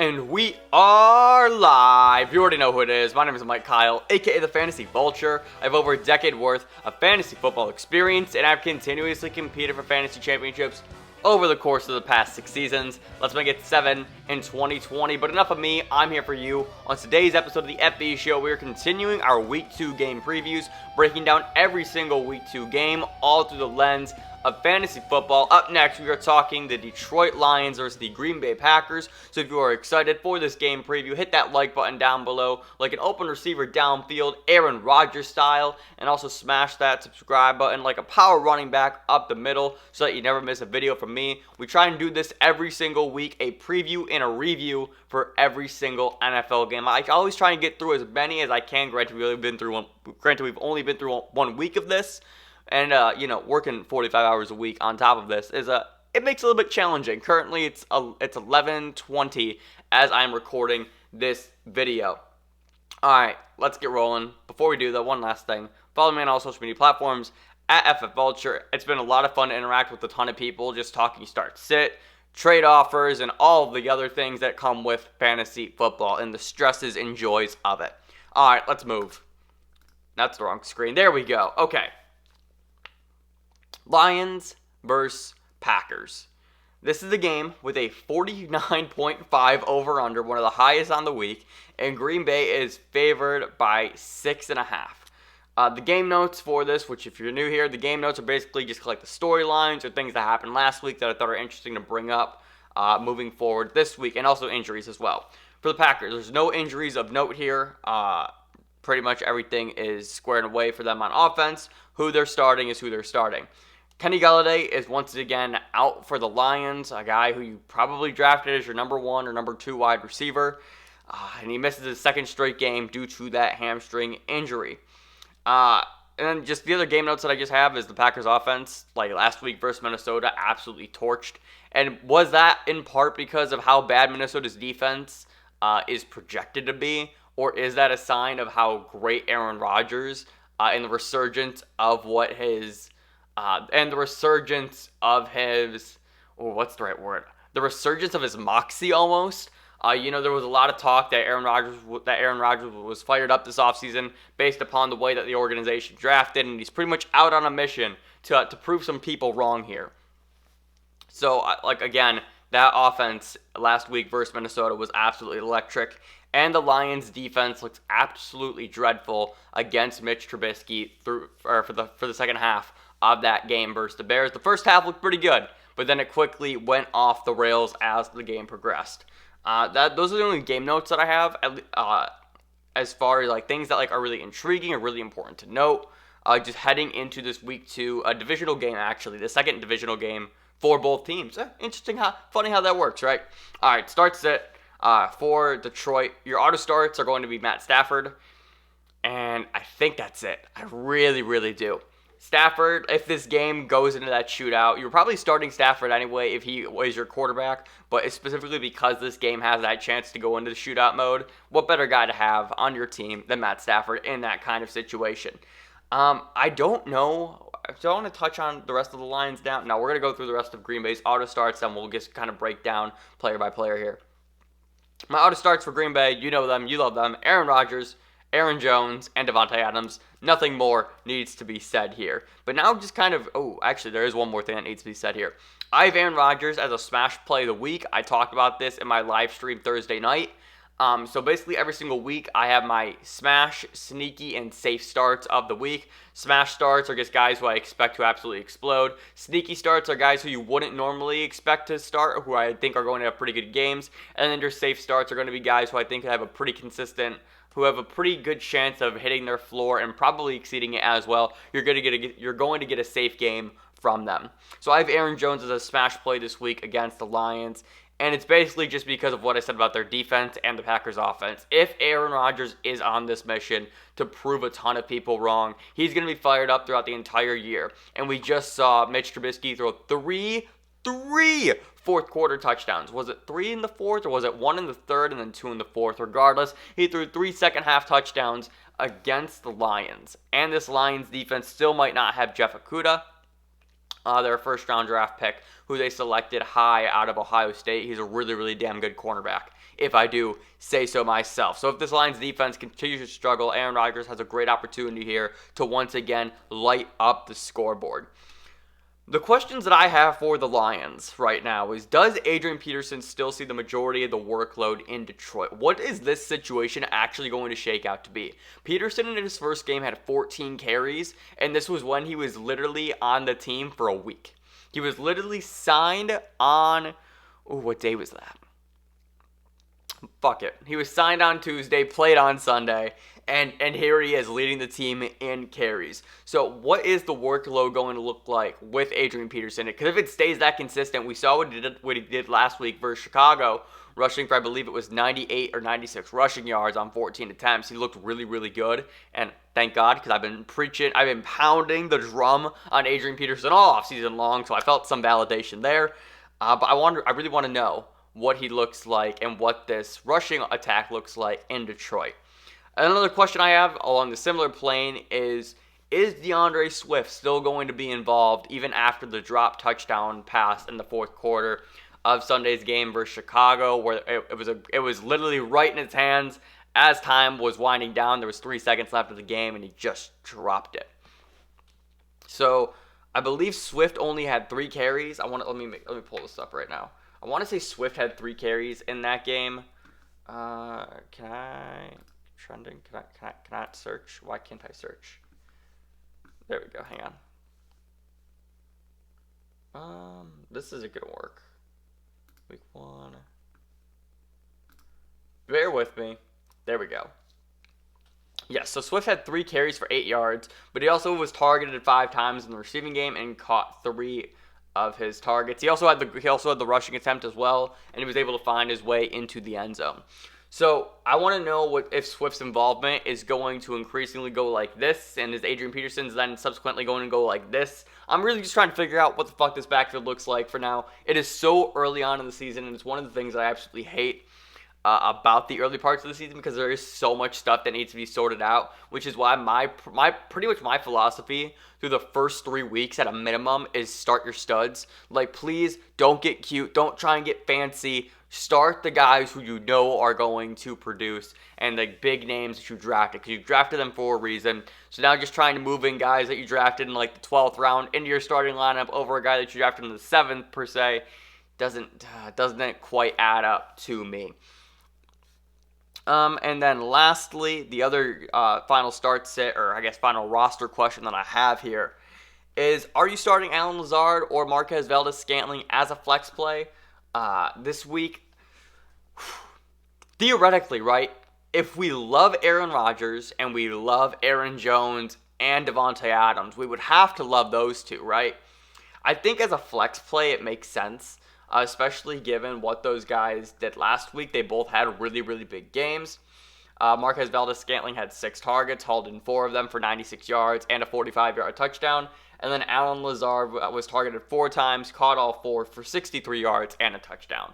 And we are live. You already know who it is. My name is Mike Kyle, aka the Fantasy Vulture. I have over a decade worth of fantasy football experience, and I've continuously competed for fantasy championships over the course of the past 6 seasons. Let's make it 7 in 2020. But enough of me. I'm here for you. On today's episode of the FB Show, we are continuing our Week 2 game previews, breaking down every single Week 2 game, all through the lens of fantasy football. Up next, we are talking the Detroit Lions versus the Green Bay Packers. So if you are excited for this game preview, hit that like button down below, like an open receiver downfield, Aaron Rodgers style, and also smash that subscribe button like a power running back up the middle so that you never miss a video from me. We try and do this every single week, a preview and a review for every single NFL game. I always try and get through as many as I can. Granted, we've only been through 1 week of this. And, working 45 hours a week on top of this it makes it a little bit challenging. Currently, it's 11:20 as I'm recording this video. All right, let's get rolling. Before we do that, one last thing. Follow me on all social media platforms at FF Vulture. It's been a lot of fun to interact with a ton of people, just talking start, sit, trade offers, and all of the other things that come with fantasy football and the stresses and joys of it. All right, let's move. That's the wrong screen. There we go. Okay. Lions versus Packers. This is a game with a 49.5 over-under, one of the highest on the week, and Green Bay is favored by 6.5. The game notes for this, which if you're new here, the game notes are basically just like the storylines or things that happened last week that I thought are interesting to bring up moving forward this week, and also injuries as well. For the Packers, there's no injuries of note here. Pretty much everything is squared away for them on offense. Who they're starting is who they're starting. Kenny Golladay is once again out for the Lions, a guy who you probably drafted as your number 1 or number 2 wide receiver, and he misses his second straight game due to that hamstring injury. And then just the other game notes that I just have is the Packers offense, like last week versus Minnesota, absolutely torched. And was that in part because of how bad Minnesota's defense is projected to be, or is that a sign of how great Aaron Rodgers and the resurgence of what his... the resurgence of his, what's the right word? The resurgence of his moxie almost. There was a lot of talk that Aaron Rodgers was fired up this offseason based upon the way that the organization drafted, and he's pretty much out on a mission to prove some people wrong here. So, again, that offense last week versus Minnesota was absolutely electric, and the Lions' defense looks absolutely dreadful against Mitch Trubisky for the second half of that game versus the Bears. The first half looked pretty good, but then it quickly went off the rails as the game progressed. Those are the only game notes that I have as far as things that are really intriguing or really important to note. Just heading into this week 2, a divisional game actually, the second divisional game for both teams. Interesting, funny how that works, right? All right, starts it for Detroit. Your auto starts are going to be Matt Stafford, and I think that's it. I really, really do. Stafford, if this game goes into that shootout, you're probably starting Stafford anyway if he was your quarterback, but specifically because this game has that chance to go into the shootout mode, what better guy to have on your team than Matt Stafford in that kind of situation? I don't know. I don't want to touch on the rest of the Lions now. Now, we're going to go through the rest of Green Bay's auto starts, and we'll just kind of break down player by player here. My auto starts for Green Bay, you know them, you love them, Aaron Rodgers, Aaron Jones, and Davante Adams. Nothing more needs to be said here. But now just actually there is one more thing that needs to be said here. I have Aaron Rodgers as a smash play of the week. I talked about this in my live stream Thursday night. So basically every single week I have my smash, sneaky, and safe starts of the week. Smash starts are just guys who I expect to absolutely explode. Sneaky starts are guys who you wouldn't normally expect to start, who I think are going to have pretty good games. And then your safe starts are going to be guys who I think have a pretty good chance of hitting their floor and probably exceeding it as well. You're going to get a safe game from them. So I have Aaron Jones as a smash play this week against the Lions, and it's basically just because of what I said about their defense and the Packers offense. If Aaron Rodgers is on this mission to prove a ton of people wrong, he's going to be fired up throughout the entire year. And we just saw Mitch Trubisky throw three fourth quarter touchdowns. Was it 3 in the fourth, or was it 1 in the third and then 2 in the fourth? Regardless, he threw 3 second half touchdowns against the Lions. And this Lions defense still might not have Jeff Okudah. Their first round draft pick, who they selected high out of Ohio State. He's a really, really damn good cornerback, if I do say so myself. So if this Lions defense continues to struggle, Aaron Rodgers has a great opportunity here to once again light up the scoreboard. The questions that I have for the Lions right now is, does Adrian Peterson still see the majority of the workload in Detroit? What is this situation actually going to shake out to be? Peterson in his first game had 14 carries, and this was when he was literally on the team for a week. He was literally signed on, what day was that? Fuck it. He was signed on Tuesday, played on Sunday, and here he is leading the team in carries. So what is the workload going to look like with Adrian Peterson? Because if it stays that consistent, we saw what he did last week versus Chicago, rushing for, I believe it was 98 or 96 rushing yards on 14 attempts. He looked really, really good, and thank God, because I've been pounding the drum on Adrian Peterson all offseason long, so I felt some validation there. But I really want to know what he looks like and what this rushing attack looks like in Detroit. Another question I have along the similar plane is DeAndre Swift still going to be involved even after the drop touchdown pass in the fourth quarter of Sunday's game versus Chicago, where it was literally right in his hands as time was winding down? There was 3 seconds left of the game, and he just dropped it. So I believe Swift only had 3 carries. Let me pull this up right now. I want to say Swift had 3 carries in that game. Trending? Can I search? Why can't I search? There we go. Hang on. This isn't gonna work. Week 1. Bear with me. There we go. Yes, so Swift had 3 carries for 8 yards, but he also was targeted 5 times in the receiving game and caught 3 of his targets. He also had the rushing attempt as well, and he was able to find his way into the end zone. So I want to know if Swift's involvement is going to increasingly go like this, and is Adrian Peterson's then subsequently going to go like this. I'm really just trying to figure out what the fuck this backfield looks like for now. It is so early on in the season, and it's one of the things I absolutely hate about the early parts of the season, because there is so much stuff that needs to be sorted out, which is why pretty much my philosophy through the first 3 weeks at a minimum is start your studs. Like, please don't get cute, don't try and get fancy. Start the guys who you know are going to produce, and the big names that you drafted, because you drafted them for a reason. So now just trying to move in guys that you drafted in like the 12th round into your starting lineup over a guy that you drafted in the 7th per se doesn't quite add up to me. And then lastly, the other final final roster question that I have here is, are you starting Allen Lazard or Marquez Valdes-Scantling as a flex play this week? Theoretically, right, if we love Aaron Rodgers and we love Aaron Jones and Davante Adams, we would have to love those two, right? I think as a flex play, it makes sense. Especially given what those guys did last week. They both had really, really big games. Marquez Valdes-Scantling had 6 targets, hauled in 4 of them for 96 yards and a 45-yard touchdown. And then Allen Lazard was targeted 4 times, caught all 4 for 63 yards and a touchdown.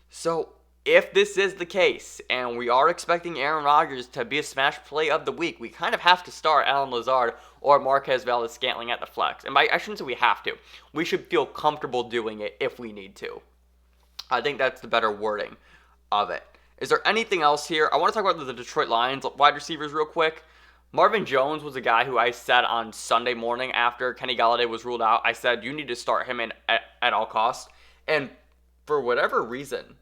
So if this is the case, and we are expecting Aaron Rodgers to be a smash play of the week, we kind of have to start Allen Lazard or Marquez Valdes-Scantling at the flex. And I shouldn't say we have to. We should feel comfortable doing it if we need to. I think that's the better wording of it. Is there anything else here? I want to talk about the Detroit Lions wide receivers real quick. Marvin Jones was a guy who I said on Sunday morning after Kenny Golladay was ruled out, I said you need to start him at all costs. And for whatever reason,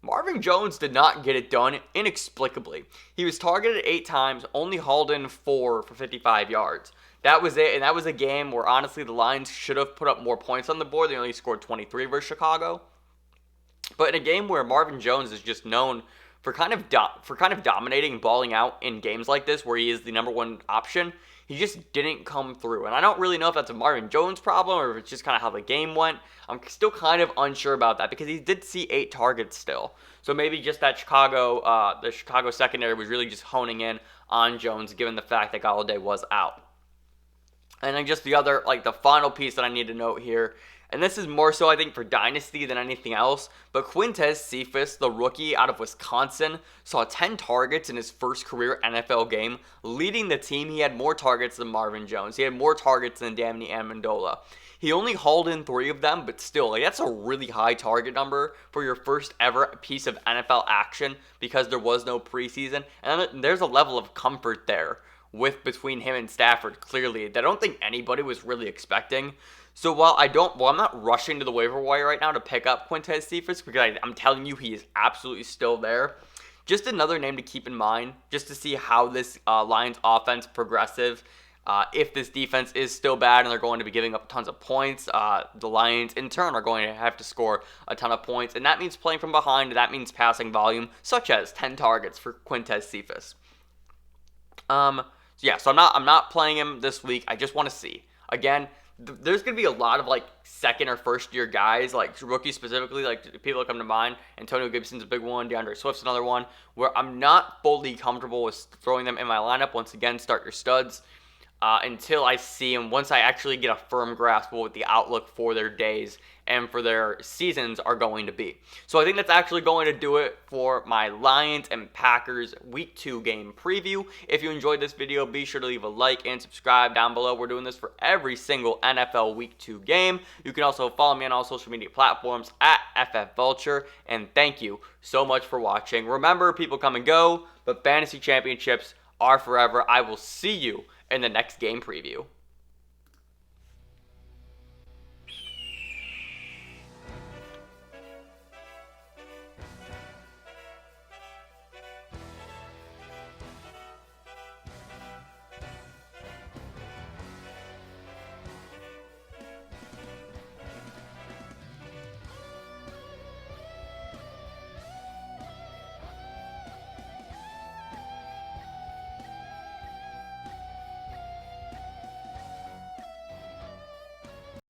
Marvin Jones did not get it done inexplicably. He was targeted 8 times, only hauled in 4 for 55 yards. That was it, and that was a game where honestly the Lions should have put up more points on the board. They only scored 23 versus Chicago. But in a game where Marvin Jones is just known for kind of dominating and balling out in games like this, where he is the number 1 option, he just didn't come through. And I don't really know if that's a Marvin Jones problem or if it's just kind of how the game went. I'm still kind of unsure about that because he did see 8 targets still. So maybe just that the Chicago secondary was really just honing in on Jones given the fact that Golladay was out. And then just the final piece that I need to note here And this is more so, I think, for Dynasty than anything else. But Quintez Cephas, the rookie out of Wisconsin, saw 10 targets in his first career NFL game. Leading the team, he had more targets than Marvin Jones. He had more targets than Danny Amendola. He only hauled in 3 of them, but still, that's a really high target number for your first ever piece of NFL action because there was no preseason. And there's a level of comfort there between him and Stafford, clearly, that I don't think anybody was really expecting. So while I'm not rushing to the waiver wire right now to pick up Quintez Cephas because I'm telling you he is absolutely still there. Just another name to keep in mind, just to see how this Lions offense progresses. If this defense is still bad and they're going to be giving up tons of points, the Lions in turn are going to have to score a ton of points, and that means playing from behind. That means passing volume, such as 10 targets for Quintez Cephas. So I'm not playing him this week. I just want to see. Again, there's going to be a lot of second or first year guys, rookies specifically, people that come to mind. Antonio Gibson's a big one. DeAndre Swift's another one, where I'm not fully comfortable with throwing them in my lineup. Once again, start your studs. Until I see them, once I actually get a firm grasp of what the outlook for their days and for their seasons are going to be. So I think that's actually going to do it for my Lions and Packers Week 2 game preview. If you enjoyed this video, be sure to leave a like and subscribe down below. We're doing this for every single NFL Week 2 game. You can also follow me on all social media platforms at FFVulture. And thank you so much for watching. Remember, people come and go, but fantasy championships are forever. I will see you in the next game preview.